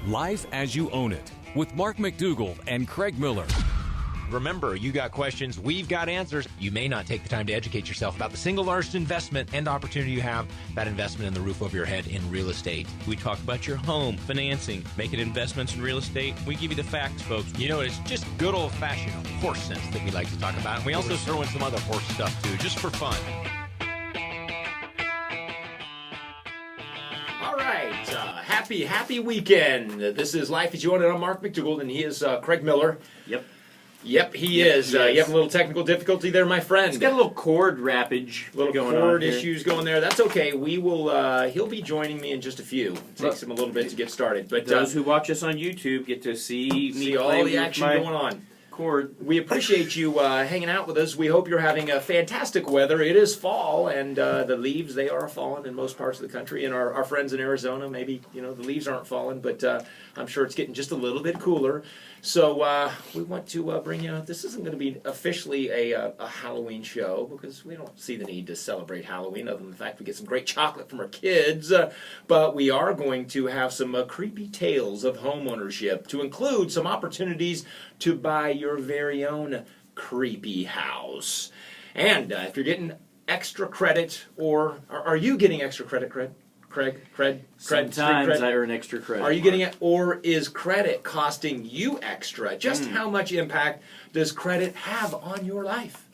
Life as You Own It with Mark McDougall and Craig Miller. Remember, you got questions, we've got answers. You may not take the time to educate yourself about the single largest investment and opportunity you have, that investment in the roof over your head in real estate. We talk about your home, financing, making investments in real estate. We give you the facts, folks. You know, it's just good old-fashioned horse sense that we like to talk about. And we also throw in some other horse stuff, too, just for fun. All right. Happy weekend. This is Life as You Own It. I'm Mark McDougall, and he is Craig Miller. Yep, he is. You have a little technical difficulty there, my friend. He's got a little cord rappage going on. Cord issues going there. That's okay. We will. He'll be joining me in just a few. It takes him a little bit to get started. But those who watch us on YouTube get to see all the action going on. Cord. We appreciate you hanging out with us. We hope you're having a fantastic weather. It is fall, and the leaves, they are falling in most parts of the country. And our friends in Arizona, maybe, the leaves aren't falling, but I'm sure it's getting just a little bit cooler. So we want to bring you, this isn't going to be officially a Halloween show, because we don't see the need to celebrate Halloween, other than the fact we get some great chocolate from our kids. But we are going to have some creepy tales of homeownership, to include some opportunities to buy your very own creepy house. And if you're getting extra credit, or are you getting extra credit, Craig? Sometimes I earn extra credit. Are you getting it, or is credit costing you extra? Just how much impact does credit have on your life?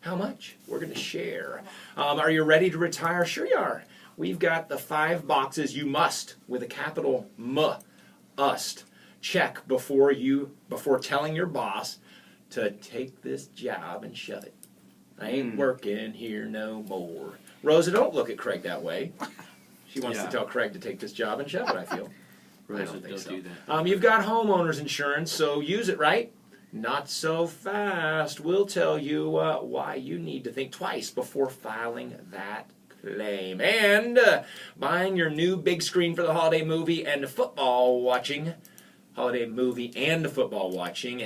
How much? We're going to share. Are you ready to retire? Sure you are. We've got the 5 boxes you must, with a capital must, check before telling your boss to take this job and shove it. I ain't working here no more. Rosa, don't look at Craig that way. She wants to tell Craig to take this job and shove it, I feel. Rosa, I don't think so. do that. You've got homeowner's insurance, so use it, right? Not so fast. We'll tell you why you need to think twice before filing that claim. And buying your new big screen for the holiday movie and football watching at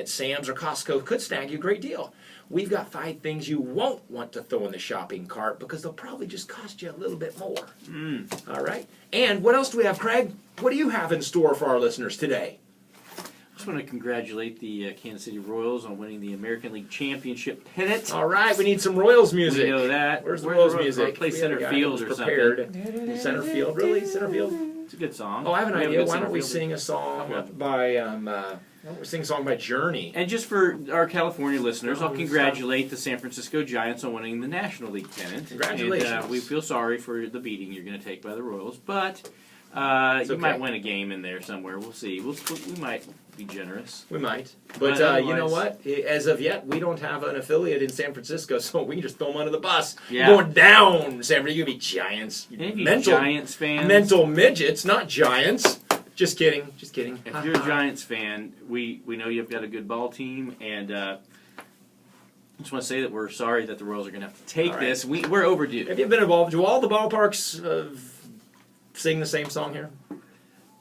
Sam's or Costco could snag you a great deal. We've got 5 things you won't want to throw in the shopping cart, because they'll probably just cost you a little bit more. All right. And what else do we have, Craig? What do you have in store for our listeners today? I just want to congratulate the Kansas City Royals on winning the American League Championship pennant. All right, we need some Royals music. We know that. Where's the Royals music? Play center field or something. Center field, really? Center field? It's a good song. Oh, I have an idea. Why don't we sing a song by Journey? And just for our California listeners, I'll congratulate the San Francisco Giants on winning the National League pennant. Congratulations. And we feel sorry for the beating you're going to take by the Royals, but you might win a game in there somewhere. We'll see. We might be generous. We might. But you know what? As of yet, we don't have an affiliate in San Francisco, so we can just throw them under the bus. Yeah. Going down, San Francisco. You're going to be Giants. Giants fans. Mental midgets, not Giants. Just kidding. If you're a Giants fan, we know you've got a good ball team, and I just want to say that we're sorry that the Royals are going to have to take this. We're overdue. Have you been involved? Do all the ballparks sing the same song here?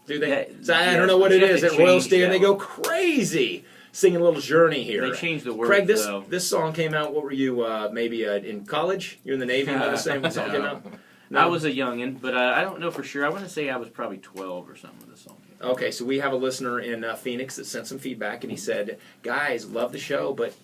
Do they? I don't know what it is. At Royal Stadium, they go crazy singing a little Journey here. They changed the words, Craig, though. this song came out, what were you, maybe in college? You're in the Navy when the same song came out? No. I was a youngin', but I don't know for sure. I want to say I was probably 12 or something when the song came out. Okay, so we have a listener in Phoenix that sent some feedback, and he said, guys, love the show, but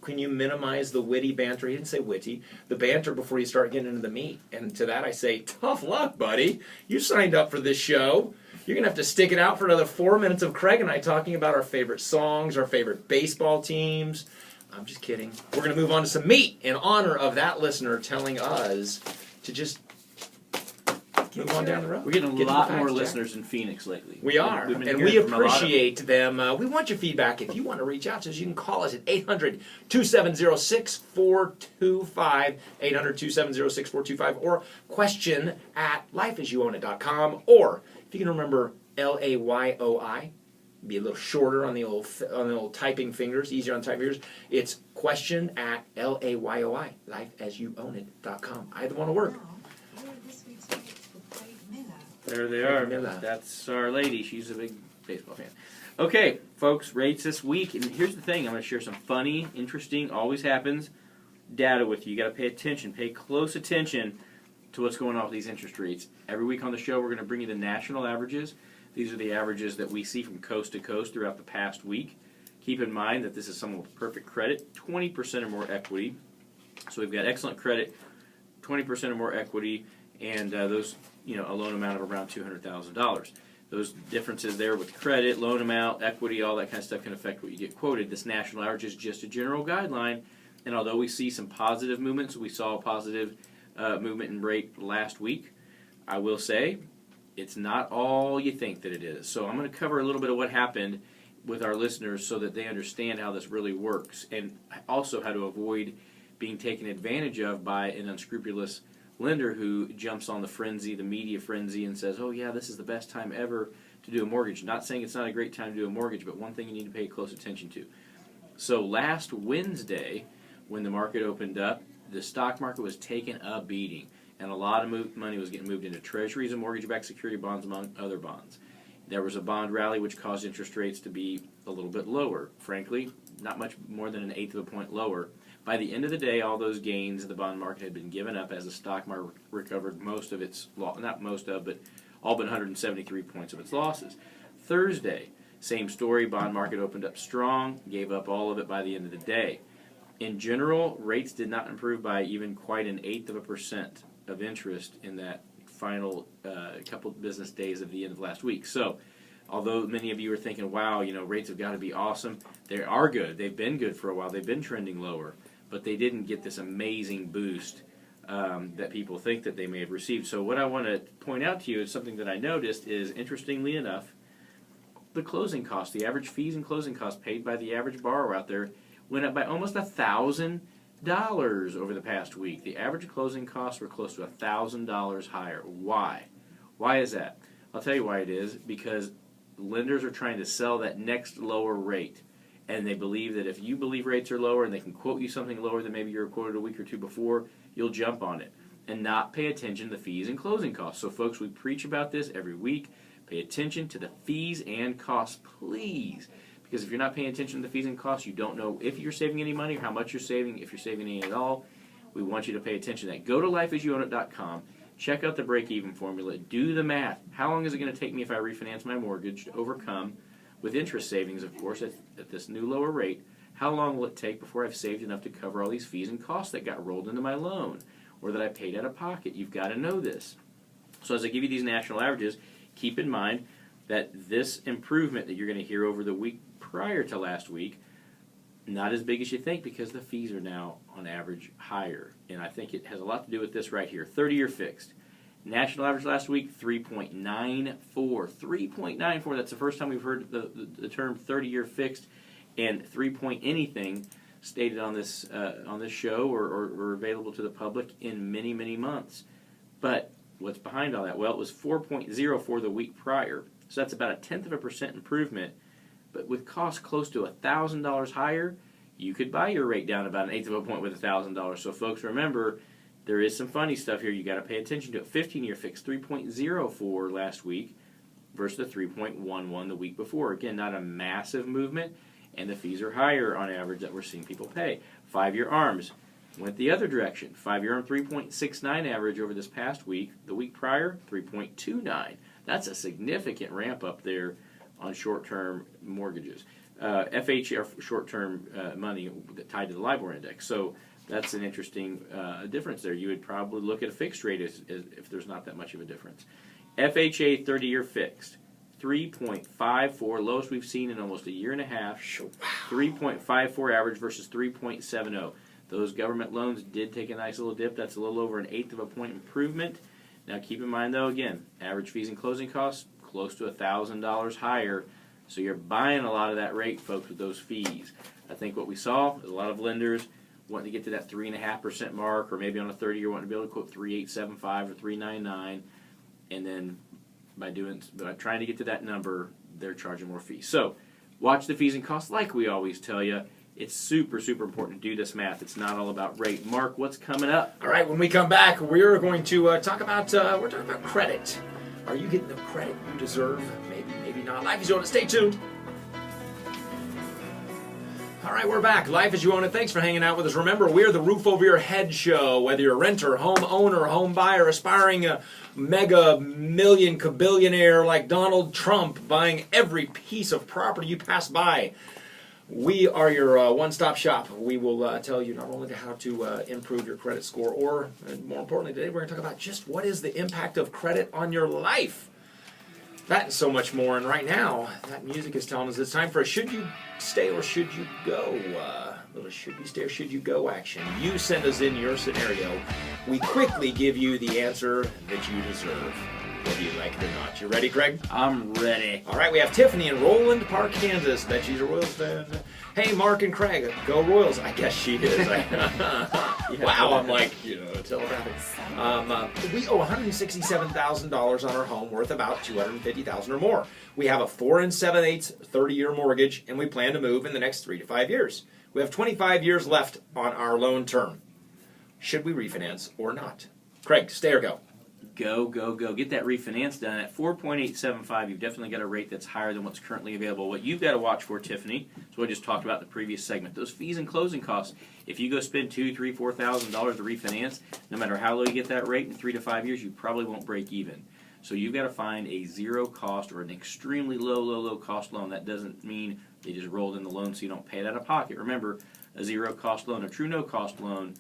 can you minimize the witty banter? He didn't say witty. The banter before you start getting into the meat. And to that I say, tough luck, buddy. You signed up for this show. You're going to have to stick it out for another 4 minutes of Craig and I talking about our favorite songs, our favorite baseball teams. I'm just kidding. We're going to move on to some meat in honor of that listener telling us to just move on down the road. We're getting a lot more listeners in Phoenix lately. We are, and we appreciate them. We want your feedback. If you want to reach out to us, you can call us at 800-270-6425, 800-270-6425, or question at lifeasyouownit.com, or if you can remember LAYOI, be a little shorter on the old typing fingers, easier on typing fingers. It's question at LAYOI, lifeasyouownit.com. Either one will work. There they are. That's our lady. She's a big baseball fan. Okay, folks, rates this week. And here's the thing. I'm going to share some funny, interesting, always happens data with you. You got to pay attention. Pay close attention to what's going on with these interest rates. Every week on the show, we're going to bring you the national averages. These are the averages that we see from coast to coast throughout the past week. Keep in mind that this is someone with perfect credit, 20% or more equity. So we've got excellent credit, 20% or more equity, and those, a loan amount of around $200,000. Those differences there with credit, loan amount, equity, all that kind of stuff can affect what you get quoted. This national average is just a general guideline, and although we see some positive movements, we saw a positive movement in rate last week, I will say it's not all you think that it is. So I'm going to cover a little bit of what happened with our listeners so that they understand how this really works, and also how to avoid being taken advantage of by an unscrupulous lender who jumps on the frenzy, the media frenzy, and says, oh yeah, this is the best time ever to do a mortgage. Not saying it's not a great time to do a mortgage, but one thing you need to pay close attention to. So last Wednesday, when the market opened up, the stock market was taking a beating, and a lot of money was getting moved into treasuries and mortgage-backed security bonds, among other bonds. There was a bond rally which caused interest rates to be a little bit lower. Frankly, not much more than 1/8 of a point lower. By the end of the day, all those gains in the bond market had been given up as the stock market recovered most of its, not most of, but all but 173 points of its losses. Thursday, same story, bond market opened up strong, gave up all of it by the end of the day. In general, rates did not improve by even quite 1/8% of interest in that final couple of business days of the end of last week. So, although many of you are thinking, wow, rates have got to be awesome, they are good. They've been good for a while. They've been trending lower. But they didn't get this amazing boost that people think that they may have received. So what I want to point out to you is something that I noticed is, interestingly enough, the closing costs, the average fees and closing costs paid by the average borrower out there went up by almost $1,000 over the past week. The average closing costs were close to $1,000 higher. Why? Why is that? I'll tell you why it is. Because lenders are trying to sell that next lower rate. And they believe that if you believe rates are lower and they can quote you something lower than maybe you were quoted a week or two before, you'll jump on it and not pay attention to the fees and closing costs. So folks, we preach about this every week. Pay attention to the fees and costs, please. Because if you're not paying attention to the fees and costs, you don't know if you're saving any money or how much you're saving, if you're saving any at all. We want you to pay attention to that. Go to lifeasyouownit.com. Check out the break-even formula. Do the math. How long is it going to take me if I refinance my mortgage to overcome, with interest savings, of course, at this new lower rate, how long will it take before I've saved enough to cover all these fees and costs that got rolled into my loan or that I paid out of pocket? You've got to know this. So as I give you these national averages, keep in mind that this improvement that you're going to hear over the week prior to last week, not as big as you think, because the fees are now on average higher. And I think it has a lot to do with this right here, 30-year fixed. National average last week, 3.94. 3.94, that's the first time we've heard the term 30-year fixed, and 3 anything stated on this show or available to the public in many, many months. But what's behind all that? Well, it was 4.0 for the week prior. So that's about 0.1% improvement. But with costs close to $1,000 higher, you could buy your rate down about 1/8 of a point with $1,000. So folks, remember, there is some funny stuff here you got to pay attention to. 15-year fixed, 3.04 last week versus the 3.11 the week before. Again, not a massive movement, and the fees are higher on average that we're seeing people pay. 5-year ARMs went the other direction. 5-year ARM, 3.69 average over this past week. The week prior, 3.29. That's a significant ramp up there on short-term mortgages. FHA, or short-term money tied to the LIBOR index. So that's an interesting difference there. You would probably look at a fixed rate if there's not that much of a difference. FHA 30-year fixed, 3.54, lowest we've seen in almost a year and a half. 3.54 average versus 3.70. Those government loans did take a nice little dip. That's a little over 1/8 of a point improvement. Now keep in mind, though, again, average fees and closing costs close to $1,000 higher. So you're buying a lot of that rate, folks, with those fees. I think what we saw is a lot of lenders wanting to get to that 3.5% mark, or maybe on a 30-year wanting to be able to quote 3.875 or 3.99, and then by trying to get to that number, they're charging more fees. So watch the fees and costs, like we always tell you. It's super, super important to do this math. It's not all about rate. Mark, what's coming up? All right, when we come back, we're going to talk about credit. Are you getting the credit you deserve? Maybe, maybe not. Life is Your Own It. Stay tuned. All right, we're back. Life as you own it. Thanks for hanging out with us. Remember, we're the roof over your head show. Whether you're a renter, home owner, home buyer, aspiring a mega million kabillionaire like Donald Trump, buying every piece of property you pass by, we are your one-stop shop. We will tell you not only how to improve your credit score, or more importantly, today we're going to talk about just what is the impact of credit on your life. That and so much more. And right now, that music is telling us it's time for a should you stay or should you go? Little should you stay or should you go action. You send us in your scenario. We quickly give you the answer that you deserve, whether you like it or not. You ready, Craig? I'm ready. All right, we have Tiffany in Roland Park, Kansas. Bet she's a Royals fan. Hey, Mark and Craig, go Royals. I guess she is. Wow, I'm like, telepathic. We owe $167,000 on our home, worth about $250,000 or more. We have a 4 7/8 30-year mortgage, and we plan to move in the next 3 to 5 years. We have 25 years left on our loan term. Should we refinance or not? Craig, stay or go? Go, go, go. Get that refinance done. At 4.875, you've definitely got a rate that's higher than what's currently available. What you've got to watch for, Tiffany, is what I just talked about in the previous segment. Those fees and closing costs. If you go spend $2,000, $3,000, $4,000 to refinance, no matter how low you get that rate, in 3 to 5 years, you probably won't break even. So you've got to find a zero cost or an extremely low cost loan. That doesn't mean they just rolled in the loan so you don't pay it out of pocket. Remember, a zero cost loan, a true no cost loan,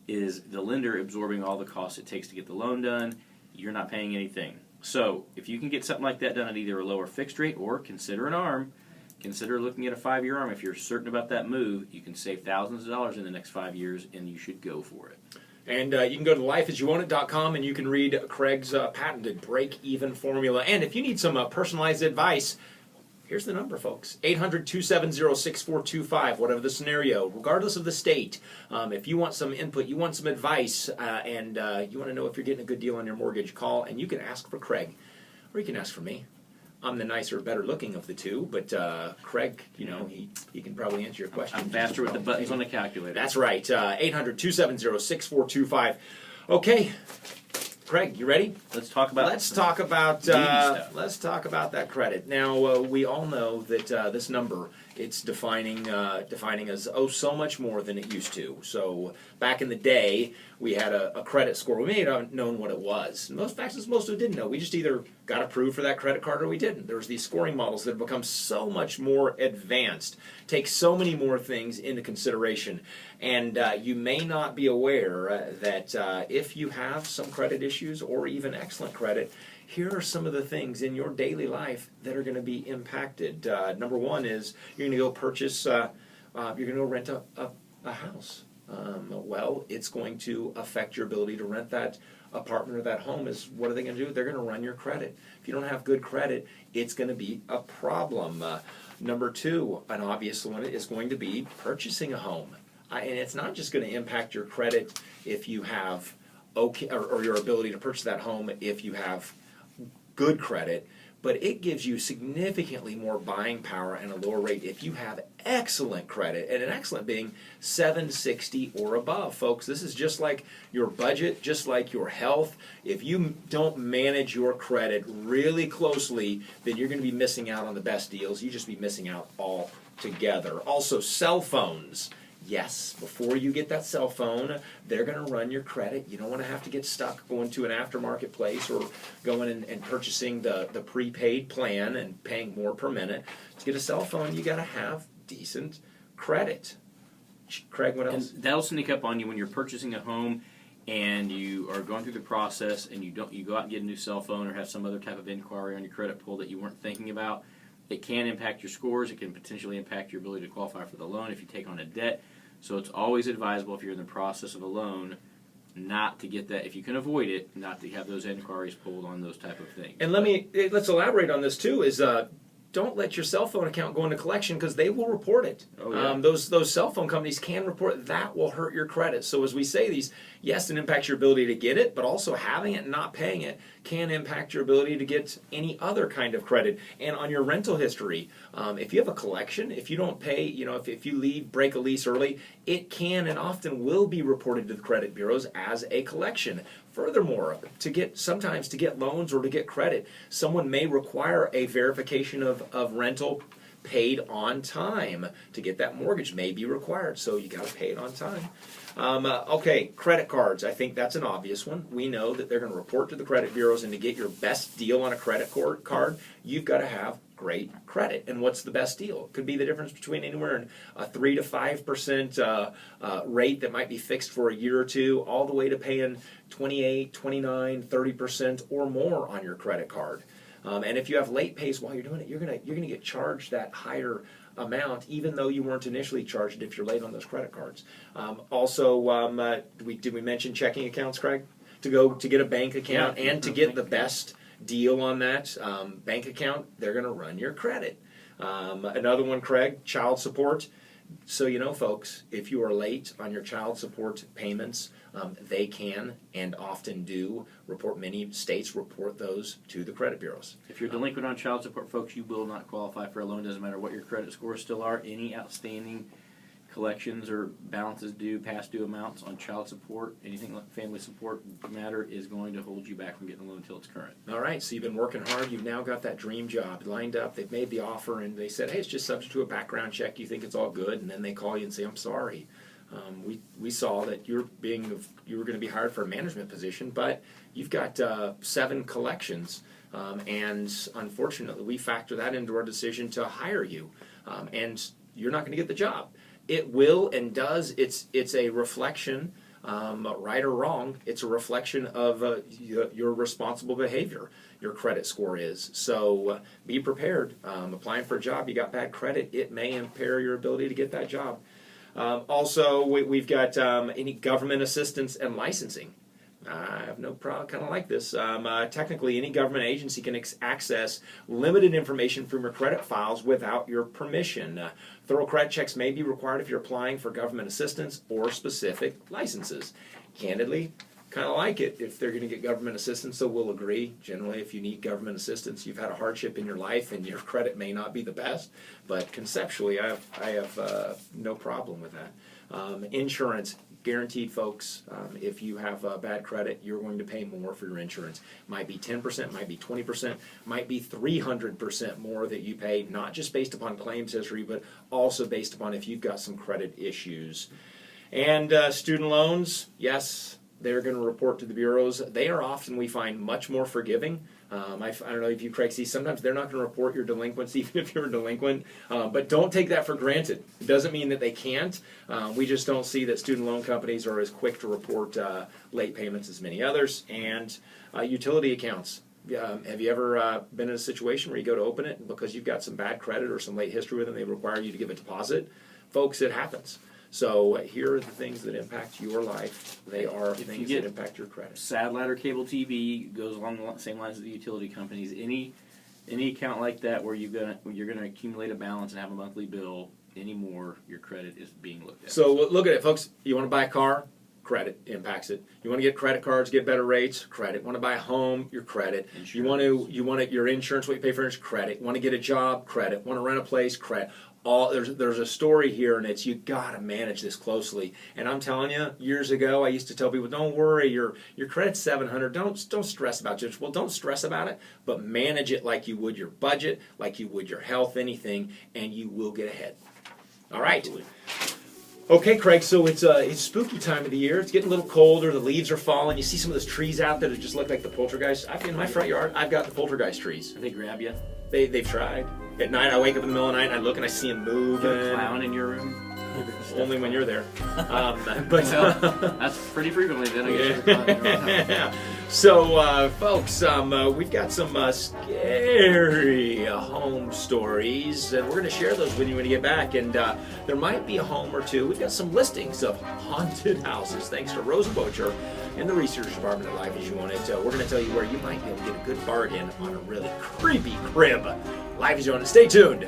is the lender absorbing all the costs it takes to get the loan done. You're not paying anything. So if you can get something like that done at either a lower fixed rate or consider an ARM, consider looking at a 5-year ARM. If you're certain about that move, you can save thousands of dollars in the next 5 years, and you should go for it. And you can go to lifeasyouownit.com and you can read Craig's patented break-even formula. And if you need some personalized advice, here's the number, folks. 800-270-6425, whatever the scenario, regardless of the state. If you want some input, you want some advice, and you want to know if you're getting a good deal on your mortgage, call, and you can ask for Craig, or you can ask for me. I'm the nicer, better-looking of the two, but Craig, he can probably answer your question. I'm faster with the buttons on the calculator. That's right. 800-270-6425. Okay. Craig, you ready? Let's talk about that credit. Now we all know that this number, it's defining as so much more than it used to. So back in the day, we had a credit score. We may not have known what it was. Most of us didn't know. We just either got approved for that credit card or we didn't. There's these scoring models that have become so much more advanced, take so many more things into consideration. And you may not be aware that if you have some credit issues or even excellent credit, here are some of the things in your daily life that are going to be impacted. Number one is you're going to go purchase, you're going to go rent a house. Well, it's going to affect your ability to rent that apartment or that home. What are they going to do? They're going to run your credit. If you don't have good credit, it's going to be a problem. Number two, an obvious one is going to be purchasing a home. And it's not just going to impact your credit if you have or your ability to purchase that home if you have good credit, but it gives you significantly more buying power and a lower rate if you have excellent credit, and an excellent being 760 or above. Folks, this is just like your budget, just like your health. If you don't manage your credit really closely, then you're going to be missing out on the best deals. You just be missing out altogether. Also, cell phones. Yes, before you get that cell phone, they're going to run your credit. You don't want to have to get stuck going to an aftermarket place or going and purchasing the prepaid plan and paying more per minute. To get a cell phone, you got to have decent credit. Craig, what else? And that'll sneak up on you when you're purchasing a home and you are going through the process and you go out and get a new cell phone or have some other type of inquiry on your credit pull that you weren't thinking about. It can impact your scores. It can potentially impact your ability to qualify for the loan if you take on a debt. So it's always advisable if you're in the process of a loan not to get that, if you can avoid it, not to have those inquiries pulled on those type of things. And let's elaborate on this too, is don't let your cell phone account go into collection because they will report it. Oh, yeah. Those cell phone companies can report that will hurt your credit. So as we say these, yes, it impacts your ability to get it, but also having it and not paying it can impact your ability to get any other kind of credit. And on your rental history, if you have a collection, if you don't pay, if you break a lease early, it can and often will be reported to the credit bureaus as a collection. Furthermore, sometimes to get loans or to get credit, someone may require a verification of rental paid on time. To get that mortgage may be required, so you got to pay it on time. Okay, credit cards. I think that's an obvious one. We know that they're going to report to the credit bureaus, and to get your best deal on a credit card, you've got to have great credit. And what's the best deal? It could be the difference between anywhere in a 3 to 5% rate that might be fixed for a year or two, all the way to paying 28, 29, 30% or more on your credit card. And if you have late pays while you're doing it, you're gonna get charged that higher amount, even though you weren't initially charged if you're late on those credit cards. Did we mention checking accounts, Craig? To get a bank account and to get the best deal on that bank account, they're going to run your credit. Another one, Craig, child support. So you know, folks, if you are late on your child support payments, they can and often do report. Many states report those to the credit bureaus. If you're delinquent on child support, folks, you will not qualify for a loan. Doesn't matter what your credit scores still are. Any outstanding collections or balances due, past due amounts on child support, anything like family support matter, is going to hold you back from getting a loan until it's current. All right, so you've been working hard. You've now got that dream job lined up. They've made the offer, and they said, hey, it's just subject to a background check. You think it's all good, and then they call you and say, I'm sorry. We saw that you were going to be hired for a management position, but you've got 7 collections, and unfortunately, we factor that into our decision to hire you, and you're not going to get the job. It will and does. It's a reflection, right or wrong. It's a reflection of your responsible behavior. Your credit score is. So be prepared. Applying for a job, you got bad credit, it may impair your ability to get that job. Also, we've got any government assistance and licensing. I have no problem, kind of like this. Technically, any government agency can access limited information from your credit files without your permission. Thorough credit checks may be required if you're applying for government assistance or specific licenses. Candidly, kind of like it if they're going to get government assistance, so we'll agree. Generally, if you need government assistance, you've had a hardship in your life and your credit may not be the best, but conceptually, I have no problem with that. Insurance. Guaranteed, folks, if you have bad credit, you're going to pay more for your insurance. Might be 10%, might be 20%, might be 300% more that you pay, not just based upon claims history, but also based upon if you've got some credit issues. And student loans, yes, they're going to report to the bureaus. They are often, we find, much more forgiving. I don't know if you, Craig, see, sometimes they're not going to report your delinquency even if you're a delinquent, but don't take that for granted. It doesn't mean that they can't. We just don't see that student loan companies are as quick to report late payments as many others. And utility accounts. Have you ever been in a situation where you go to open it, and because you've got some bad credit or some late history with them, they require you to give a deposit? Folks, it happens. So here are the things that impact your life. They are things that impact your credit. Satellite or cable TV goes along the same lines as the utility companies. Any account like that where you're gonna accumulate a balance and have a monthly bill anymore, your credit is being looked at. So look at it, folks. You want to buy a car? Credit impacts it. You want to get credit cards, get better rates? Credit. Want to buy a home? Your credit. Insurance. You want your insurance, what you pay for insurance? Credit. Want to get a job? Credit. Want to rent a place? Credit. There's a story here, and it's you got to manage this closely. And I'm telling you, years ago, I used to tell people, "Don't worry, your credit's 700. Don't stress about it." Well, don't stress about it, but manage it like you would your budget, like you would your health, anything, and you will get ahead. All right. Absolutely. Okay, Craig, so it's spooky time of the year. It's getting a little colder. The leaves are falling. You see some of those trees out there that just look like the poltergeist. In my front yard, I've got the poltergeist trees. They grab you. They've tried. At night, I wake up in the middle of the night, and I look and I see them moving. You have a clown in your room? Only when you're there. Well, that's pretty frequently then, I guess. Yeah. So, folks, we've got some scary home stories, and we're going to share those with you when you get back. And there might be a home or two. We've got some listings of haunted houses, thanks to Rosa Bocher and the research department at Life As You Want It. We're going to tell you where you might be able to get a good bargain on a really creepy crib. Life As You Want It. Stay tuned.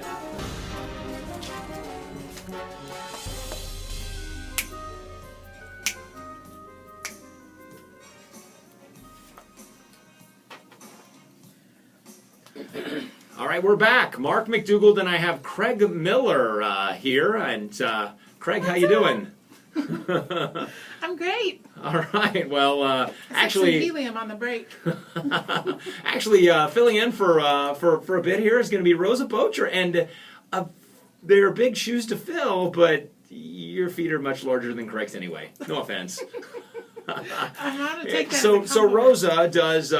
All right, we're back. Mark McDougald and I have Craig Miller here. And Craig, how you doing? I'm great. All right. Well, actually, some helium on the break. Actually, filling in for a bit here is going to be Rosa Bocher, and They're big shoes to fill, but your feet are much larger than Craig's anyway. No offense. I'm going to take that So as a compliment. Rosa does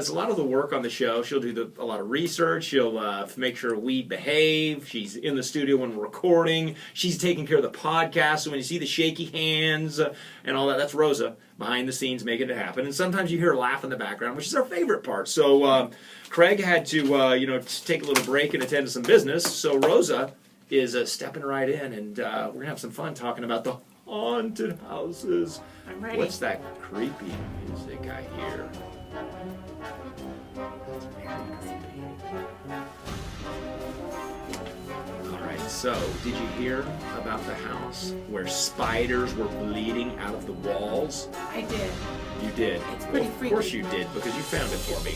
a lot of the work on the show. She'll do a lot of research. She'll make sure we behave. She's in the studio when we're recording. She's taking care of the podcast. So when you see the shaky hands and all that, that's Rosa behind the scenes making it happen. And sometimes you hear her laugh in the background, which is our favorite part. So Craig had to take a little break and attend to some business. So Rosa is stepping right in, and we're gonna have some fun talking about the haunted houses. I'm ready. What's that creepy music I hear? That's very creepy. All right, so did you hear about the house where spiders were bleeding out of the walls? I did. You did. It's pretty Of freaky. course you did, because you found it for me.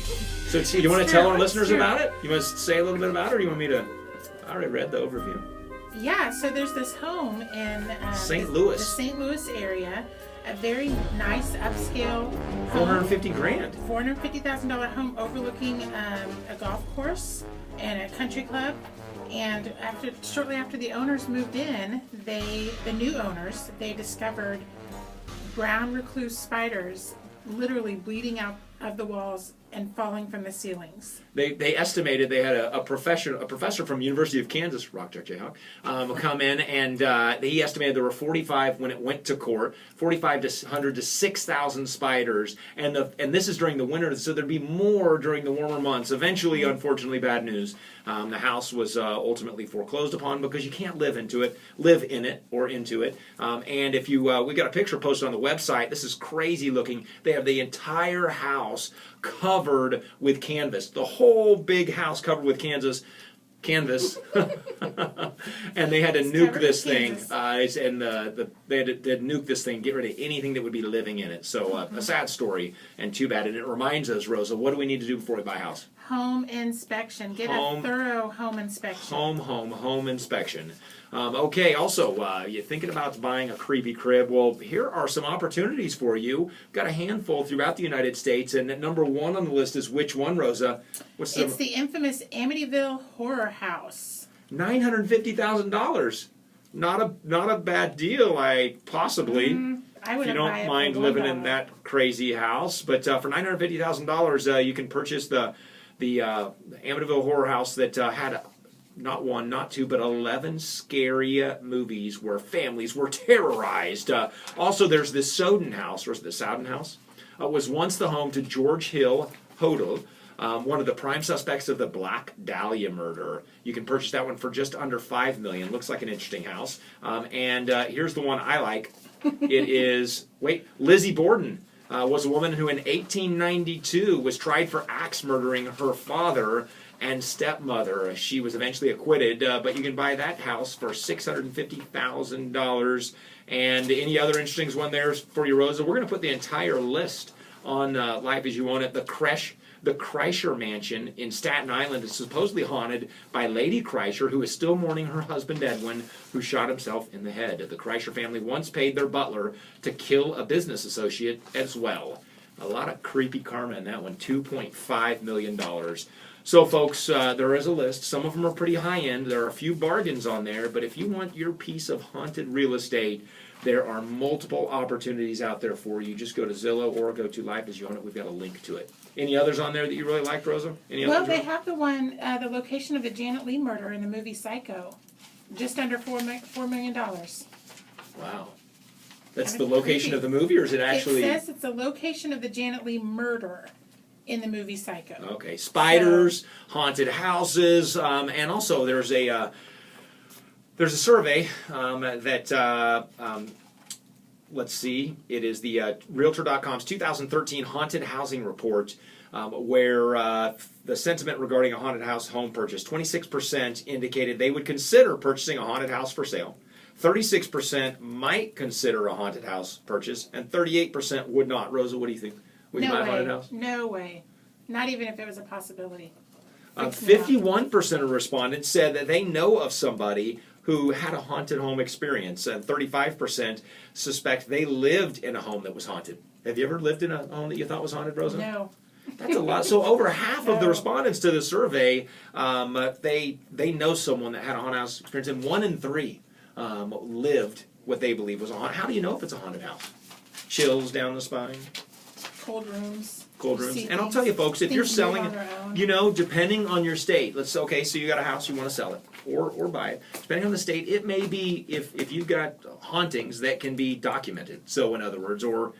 So you want to tell our listeners about it? You want to say a little bit about it, or you want me to? I already read the overview. Yeah, so there's this home in St. Louis. the St. Louis area, a very nice upscale home, $450,000. $450,000 home overlooking a golf course and a country club. And shortly after the owners moved in, the new owners, they discovered brown recluse spiders literally bleeding out of the walls and falling from the ceilings. They estimated they had a professor from University of Kansas, Rockjack Jayhawk, come in, and he estimated there were 45 when it went to court, 4,500 to 6,000 spiders, and this is during the winter, so there'd be more during the warmer months. Eventually, unfortunately, bad news. The house was ultimately foreclosed upon because you can't live in it or into it. And if you, we got a picture posted on the website. This is crazy looking. They have the entire house covered with canvas. The whole big house covered with canvas. And they had to nuke covered this with thing. canvas. They had to nuke this thing, get rid of anything that would be living in it. So a sad story, and too bad. And it reminds us, Rosa, what do we need to do before we buy a house? Home inspection. Get a thorough home inspection. Home inspection. Okay, also, you're thinking about buying a creepy crib. Well, here are some opportunities for you. We've got a handful throughout the United States, and at number one on the list is which one, Rosa? What's It's the infamous Amityville Horror House. $950,000. Not a bad deal, possibly. I If you wouldn't buy don't it mind for living in $1. that crazy house. But for $950,000, you can purchase the Amityville Horror House that had not one, not two, but 11 scary movies where families were terrorized. Also, there's the Soden House, or is it the Soden House? Was once the home to George Hill Hodel, one of the prime suspects of the Black Dahlia murder. You can purchase that one for just under $5 million. Looks like an interesting house. And here's the one I like. It is, Lizzie Borden. Was a woman who in 1892 was tried for axe murdering her father and stepmother. She was eventually acquitted, but you can buy that house for $650,000. And any other interesting one there for you, Rosa? We're going to put the entire list on Life as You Own It. The Kreischer Mansion in Staten Island is supposedly haunted by Lady Kreischer, who is still mourning her husband Edwin, who shot himself in the head. The Kreischer family once paid their butler to kill a business associate as well. A lot of creepy karma in that one. $2.5 million. So, folks, there is a list. Some of them are pretty high-end. There are a few bargains on there, but if you want your piece of haunted real estate, there are multiple opportunities out there for you. Just go to Zillow or go to Life as You Own It. We've got a link to it. Any others on there that you really liked, Rosa? Well, they have the one, the location of the Janet Leigh murder in the movie Psycho. Just under $4 million. Wow. That's the location of the movie, or is it actually... It says it's the location of the Janet Leigh murder in the movie Psycho. Okay. Spiders, haunted houses, and also there's a survey that... let's see. It is the Realtor.com's 2013 Haunted Housing Report, where the sentiment regarding a haunted house home purchase, 26% indicated they would consider purchasing a haunted house for sale. 36% might consider a haunted house purchase, and 38% would not. Rosa, what do you think? Would you buy a haunted house? No way. Not even if it was a possibility. 51% of respondents said that they know of somebody who had a haunted home experience, and 35% suspect they lived in a home that was haunted. Have you ever lived in a home that you thought was haunted, Rosa? No. That's a lot. So over half of the respondents to the survey, they know someone that had a haunted house experience, and 1 in 3 lived what they believe was a haunted. How do you know if it's a haunted house? Chills down the spine. Cold rooms. Cold rooms. See And I'll things- tell you, folks, if you're things selling move on it, their own. you know, depending on your state, let's say, okay, so you got a house, you want to sell it or buy it. Depending on the state, it may be if you've got hauntings that can be documented. So, in other words, or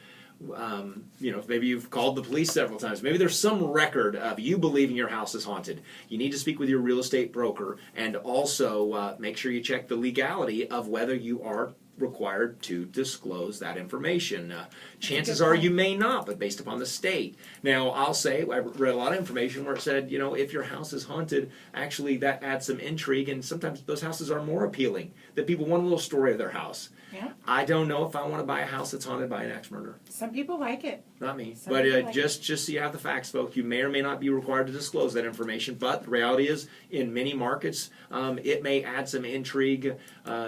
you know, maybe you've called the police several times. Maybe there's some record of you believing your house is haunted. You need to speak with your real estate broker, and also make sure you check the legality of whether you are required to disclose that information. Chances are you may not, but based upon the state. Now, I'll say, I read a lot of information where it said, you know, if your house is haunted, actually that adds some intrigue, and sometimes those houses are more appealing, that people want a little story of their house. Yeah. I don't know if I want to buy a house that's haunted by an axe murderer. Some people like it. Not me. Some But people like just so you have the facts, folks, you may or may not be required to disclose that information. But the reality is, in many markets, it may add some intrigue.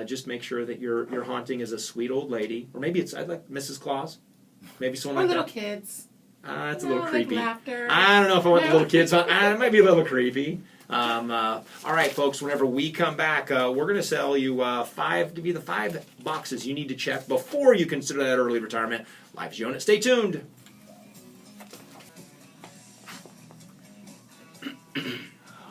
Just make sure that your haunting is a sweet old lady, or maybe I'd like Mrs. Claus, maybe Or someone like little that. kids. That's a No, little like creepy. laughter. I don't know if I want the No. little kids on. It might be a little creepy. All right, folks. Whenever we come back, we're going to sell you give you the 5 boxes you need to check before you consider that early retirement. Live as you own it. Stay tuned.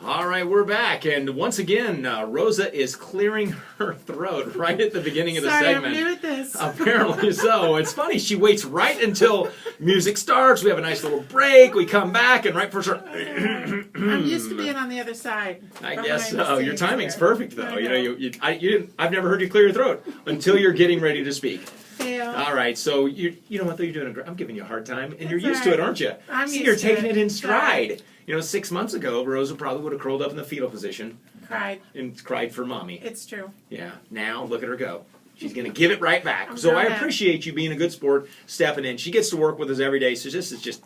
All right, we're back, and once again, Rosa is clearing her throat right at the beginning of the Sorry, segment. I'm new at this. Apparently so. It's funny. She waits right until music starts. We have a nice little break. We come back, and right for sure. I'm used to being on the other side. I behind guess the so. Your scenes timing's here. perfect, though. I You know, you didn't. I've never heard you clear your throat until you're getting ready to speak. Fail. All right. So you know what? Though you're doing. I'm giving you a hard time, and you're That's used to all it, right. aren't you? I'm See, used you're to taking it. it in Sorry. stride. You know, 6 months ago, Rosa probably would have curled up in the fetal position Cried. and cried for mommy. It's true. Yeah. Now look at her go. She's going to give it right back. I'm So I grown up. appreciate you being a good sport, stepping in. She gets to work with us every day, so this is just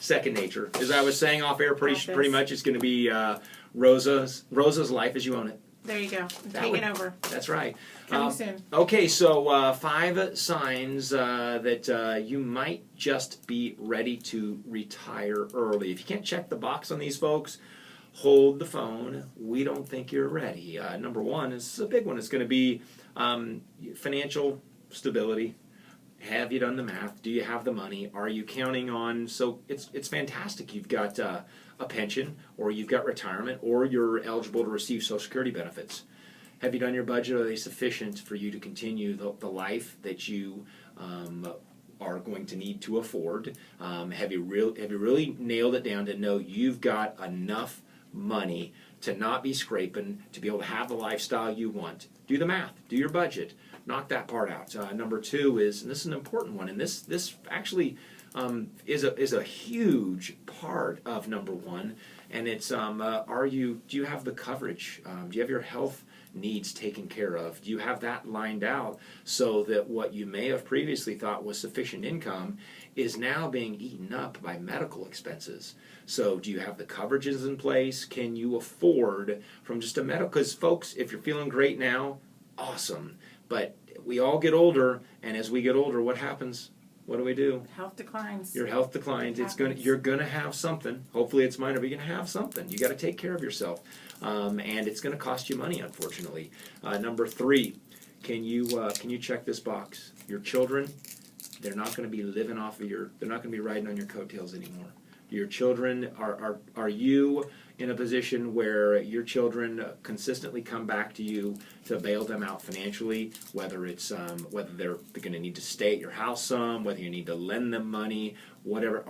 second nature. As I was saying off air, pretty much it's going to be Rosa's life as you own it. There you go. I'm That taking would- over. That's right. Coming soon. Okay, so 5 signs that you might just be ready to retire early. If you can't check the box on these folks, hold the phone. We don't think you're ready. Number 1 is a big one. It's going to be financial stability. Have you done the math? Do you have the money? Are you counting on? So it's fantastic. You've got a pension, or you've got retirement, or you're eligible to receive Social Security benefits. Have you done your budget? Are they sufficient for you to continue the life that you are going to need to afford? Have you really nailed it down to know you've got enough money to not be scraping, to be able to have the lifestyle you want? Do the math. Do your budget. Knock that part out. Number 2 is, and this is an important one, and this actually is a huge part of number 1, and it's do you have the coverage? Do you have your health needs taken care of? Do you have that lined out so that what you may have previously thought was sufficient income is now being eaten up by medical expenses? So do you have the coverages in place? Can you afford from just a medical? Because folks, if you're feeling great now, awesome. But we all get older, and as we get older, what happens? What do? Health declines. Your health declines. You're gonna have something. Hopefully it's minor, but you're gonna have something. You got to take care of yourself, and it's gonna cost you money, unfortunately. Number 3, can you check this box? Your children, they're not gonna be living off of they're not gonna be riding on your coattails anymore. Your children, are you in a position where your children consistently come back to you to bail them out financially, whether it's whether they're going to need to stay at your house some, whether you need to lend them money, whatever?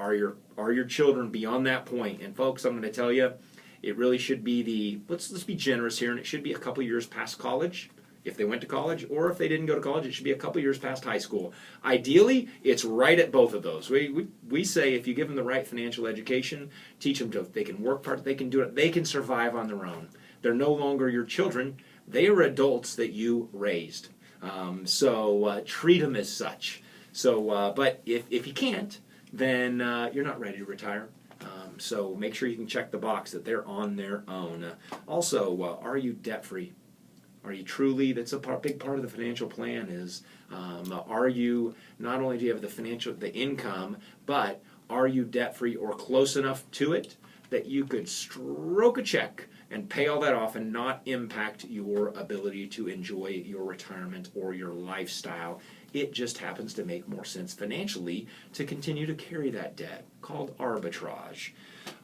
Are your children beyond that point? And folks, I'm going to tell you, it really should be let's be generous here, and it should be a couple years past college. If they went to college, or if they didn't go to college, it should be a couple years past high school. Ideally, it's right at both of those. We say if you give them the right financial education, teach them they can work hard, they can do it, they can survive on their own. They're no longer your children. They are adults that you raised. So treat them as such. So, but if you can't, then you're not ready to retire. So make sure you can check the box that they're on their own. Also, are you debt-free? Are you truly? That's big part of the financial plan is, are you, not only do you have the income, but Are you debt-free or close enough to it that you could stroke a check and pay all that off and not impact your ability to enjoy your retirement or your lifestyle? It just happens to make more sense financially to continue to carry that debt, called arbitrage.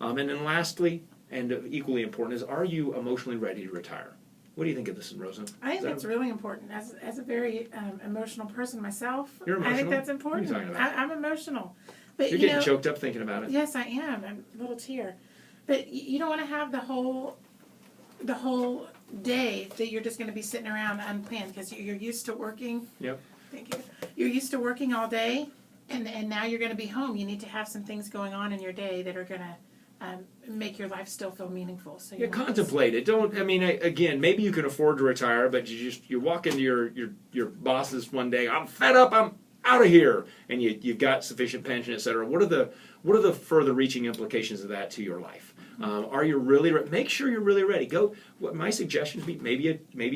And then lastly, and equally important, is are you emotionally ready to retire? What do you think of this, Rosa? I think that's really important. As a very emotional person myself, You're emotional? I think that's important. What are you talking about? I'm emotional. But You're you getting know, choked up thinking about it. Yes, I am. I'm a little tear. But you don't want to have the whole day that you're just going to be sitting around unplanned because you're used to working. Yep. Thank you. You're used to working all day, and now you're going to be home. You need to have some things going on in your day that are going to make your life still feel meaningful. So Yeah, contemplate it. Don't. I mean, again, maybe you can afford to retire, but you walk into your bosses one day. I'm fed up. I'm out of here, and you've got sufficient pension, etc. What are the further reaching implications of that to your life? Are you really make sure you're really ready? Go. What my suggestion would be maybe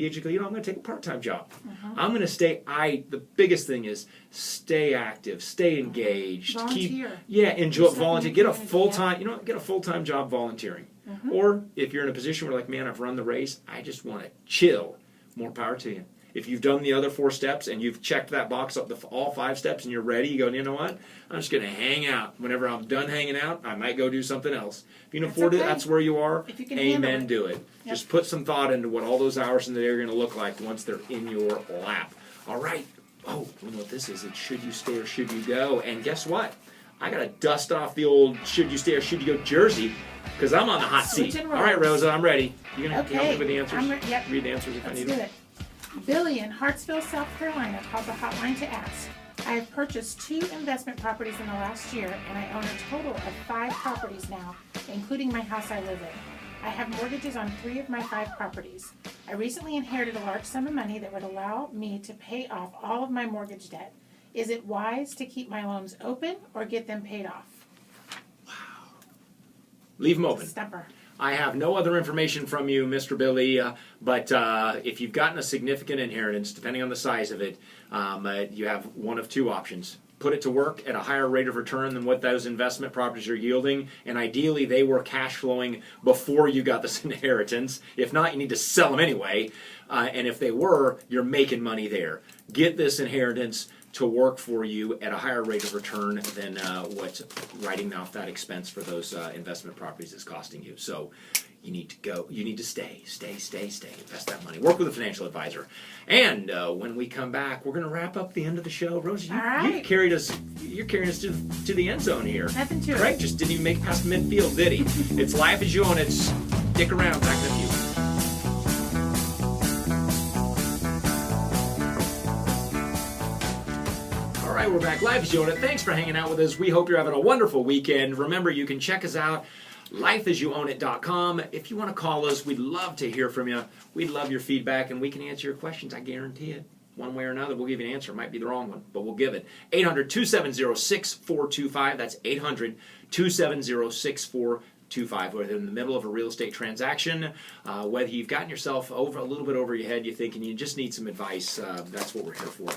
you go. I'm going to take a part-time job. I'm going to stay. The biggest thing is stay active, stay engaged, Volunteer. Enjoy Yourself volunteer. in Get the a community, full-time. Get a full-time job volunteering. Or if you're in a position where like, man, I've run the race. I just want to chill. More power to you. If you've done the other 4 steps and you've checked that box up all 5 steps and you're ready, you go, you know what? I'm just going to hang out. Whenever I'm done hanging out, I might go do something else. If you can afford it, that's where you are. If you can handle Amen, it. do it. Yep. Just put some thought into what all those hours in the day are going to look like once they're in your lap. All right. Oh, you know what this is? It's should you stay or should you go? And guess what? I got to dust off the old should you stay or should you go jersey because I'm on the hot seat. Switching All right, roles. Rosa, I'm ready. You going to help me Okay. with the answers? Yep. Read the answers if I Let's need do them. it. Billy in Hartsville, South Carolina called the hotline to ask. I have purchased 2 investment properties in the last year, and I own a total of 5 properties now, including my house I live in. I have mortgages on 3 of my 5 properties. I recently inherited a large sum of money that would allow me to pay off all of my mortgage debt. Is it wise to keep my loans open or get them paid off? Leave them open. Stumper. I have no other information from you, Mr. Billy, but if you've gotten a significant inheritance, depending on the size of it, you have one of 2 options. Put it to work at a higher rate of return than what those investment properties are yielding, and ideally they were cash flowing before you got this inheritance. If not, you need to sell them anyway, and if they were, you're making money there. Get this inheritance to work for you at a higher rate of return than what writing off that expense for those investment properties is costing you. So you need to go. You need to stay. Invest that money. Work with a financial advisor. And when we come back, we're going to wrap up the end of the show. Rosie, All right. you're carrying us to the end zone here. Nothing to it. Craig just didn't even make it past midfield, did he? It's Life as You Own It. Stick around. Back with you. All right, we're back. Life as You Own It. Thanks for hanging out with us. We hope you're having a wonderful weekend. Remember, you can check us out, lifeasyouownit.com. If you want to call us, we'd love to hear from you. We'd love your feedback, and we can answer your questions. I guarantee it. One way or another, we'll give you an answer. It might be the wrong one, but we'll give it. 800-270-6425. That's 800-270-6425. Whether in the middle of a real estate transaction, whether you've gotten yourself a little bit over your head, you're thinking you just need some advice, that's what we're here for.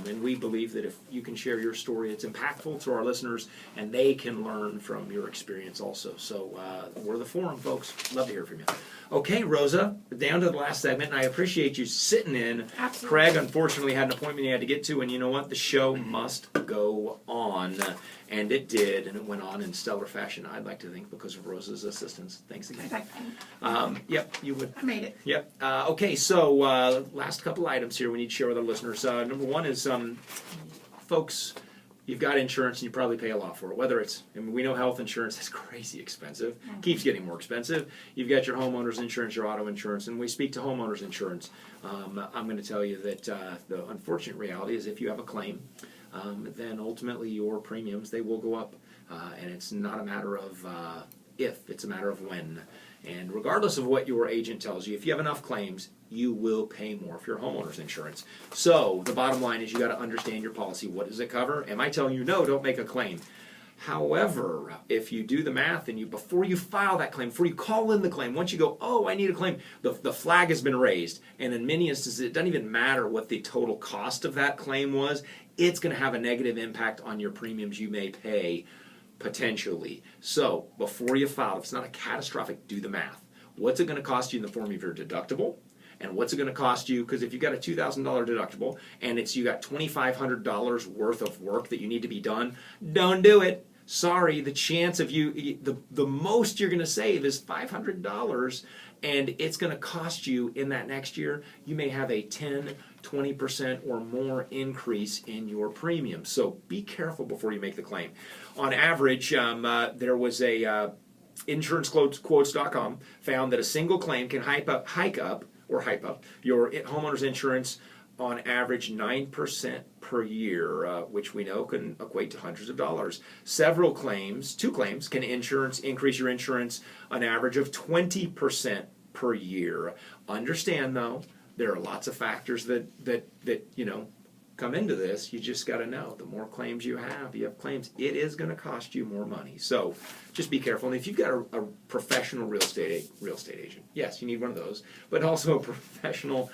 And we believe that if you can share your story, it's impactful to our listeners, and they can learn from your experience also. So we're the forum, folks. Love to hear from you. Okay, Rosa, down to the last segment, and I appreciate you sitting in. Absolutely. Craig, unfortunately, had an appointment he had to get to, and you know what? The show must go on. And it did, and it went on in stellar fashion, I'd like to think, because of Rosa's assistance. Thanks again. Yep, you would. I made it. Yep. Okay, so last couple items here we need to share with our listeners. Number one is, folks, you've got insurance and you probably pay a lot for it. Whether it's, we know health insurance is crazy expensive, keeps getting more expensive. You've got your homeowner's insurance, your auto insurance, and we speak to homeowner's insurance. I'm going to tell you that the unfortunate reality is if you have a claim, then ultimately your premiums, they will go up. And it's not a matter of if, it's a matter of when. And regardless of what your agent tells you, if you have enough claims, you will pay more for your homeowner's insurance. So the bottom line is you got to understand your policy. What does it cover? Am I telling you, no, don't make a claim? However, if you do the math and before you file that claim, before you call in the claim, once you go, oh, I need a claim, the flag has been raised. And in many instances, it doesn't even matter what the total cost of that claim was. It's going to have a negative impact on your premiums you may pay potentially. So before you file, if it's not a catastrophic, do the math. What's it going to cost you in the form of your deductible? And what's it going to cost you? Because if you've got a $2,000 deductible and you got $2,500 worth of work that you need to be done, don't do it. Sorry, the chance of the most you're going to save is $500, and it's going to cost you in that next year. You may have a 10, 20% or more increase in your premium. So be careful before you make the claim. On average, there was a insurancequotes.com found that a single claim can hike up your homeowner's insurance on average 9% per year, which we know can equate to hundreds of dollars. Two claims can increase your insurance on average of 20% per year. Understand though, there are lots of factors that come into this. You just got to know, the more claims you have claims, it is going to cost you more money. So just be careful. And if you've got a professional real estate agent, yes, you need one of those, but also a professional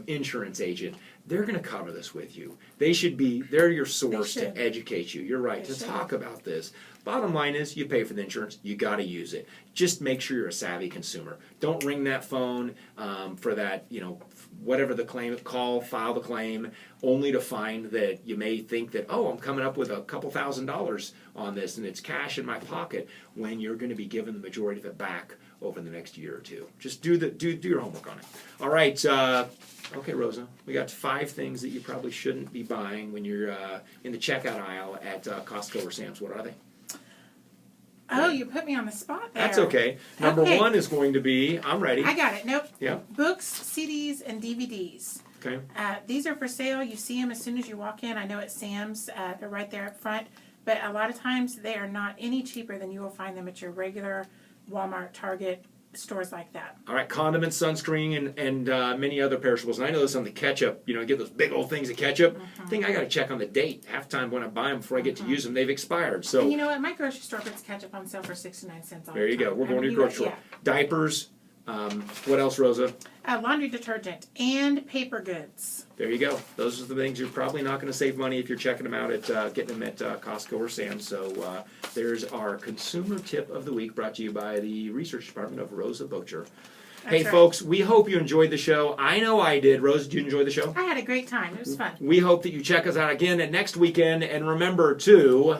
insurance agent, they're going to cover this with you. They're your source to educate you. You're right, to talk about this. Bottom line is, you pay for the insurance, you got to use it. Just make sure you're a savvy consumer. Don't ring that phone for that, whatever the claim, file the claim, only to find that you may think that, oh, I'm coming up with a couple $1,000s on this and it's cash in my pocket, when you're going to be given the majority of it back over the next year or two. Just do your homework on it. All right. Okay, Rosa, we got 5 things that you probably shouldn't be buying when you're in the checkout aisle at Costco or Sam's. What are they? Oh, you put me on the spot there. That's okay. Number 1 is going to be, I'm ready. I got it. Nope. Yeah. Books, CDs, and DVDs. Okay. These are for sale. You see them as soon as you walk in. I know at Sam's, they're right there up front. But a lot of times they are not any cheaper than you will find them at your regular Walmart, Target, stores like that. All right, condiments, sunscreen, and many other perishables. And I know this on the ketchup. I get those big old things of ketchup. I think I got to check on the date. Half the time when I buy them, before I get to use them, they've expired. So and you know what? My grocery store puts ketchup on sale for 69 cents. There you go. We're going to your grocery store. Yeah. Diapers. What else, Rosa? Laundry detergent and paper goods. There you go. Those are the things you're probably not going to save money if you're checking them out at getting them at Costco or Sam's. So there's our consumer tip of the week, brought to you by the research department of Rosa Bocher. Hey, right. Folks, we hope you enjoyed the show. I know I did. Rosa, did you enjoy the show? I had a great time. It was fun. We hope that you check us out again next weekend. And remember to